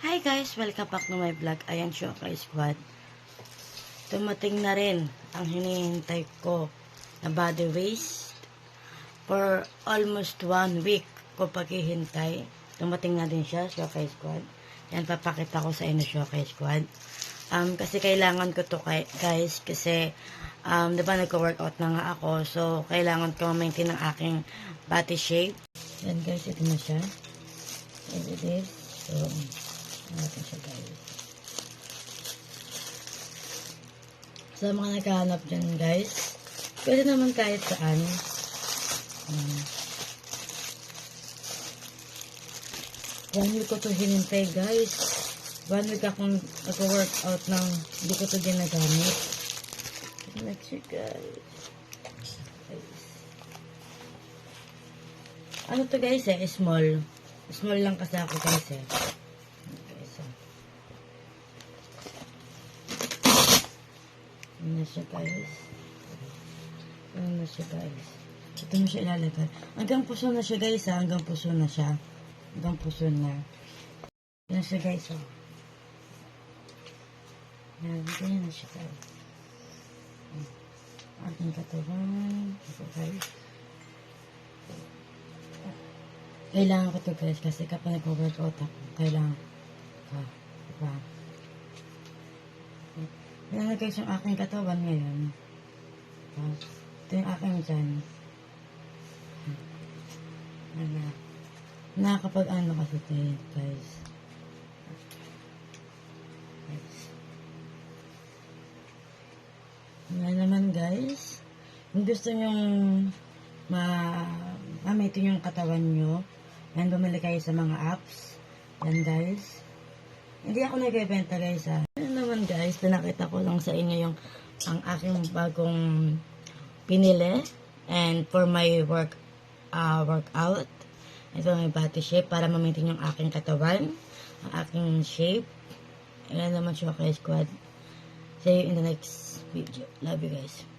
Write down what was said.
Hi guys! Welcome back to my vlog. Ayan, Showcase Squad. Tumating na rin ang hinihintay ko na body waste. For almost 1 week ko paghihintay. Tumating na din siya, Showcase Squad. Yan, papakita ko sa inyo, Showcase Squad. Kasi kailangan ko to guys. Kasi, diba nagko-workout na nga ako. So, kailangan ko ma-maintain ang aking body shape. Yan guys, ito na siya. It is. So, natin siya guys. Sa mga naghahanap dyan guys, pwede naman kahit saan. One week ko to hinintay guys. 1 week akong nag-workout ng hindi ko to ginagamit. Let's see guys. Ano to guys small. Small lang kasi ako guys Ano na siya guys. Ano na siya guys. Ito mo siya ilalagay. Hanggang puso na siya guys Hanggang puso na siya. Hanggang puso na. Yan siya guys Yan. Ganyan na siya guys. Ating katawan. Ito guys. Kailangan ko to guys. Kasi kapag nag-workout ako, kailangan ko. Diba? Yan na guys yung aking katawan ngayon. Ito yung aking dyan. Nakakapag ano kasi ito guys. Yan naman guys. Kung gusto nyong ma-maintain yung katawan nyo, yan, bumili kayo sa mga apps. Yan guys. Hindi ako nagbebenta guys Yan naman guys, pinakita ko lang sa inyo yung ang aking bagong pinili. And for my workout, ito may body shape para ma-maintain yung aking katawan, ang aking shape. Yan naman siya, Showcase Squad. See you in the next video. Love you guys.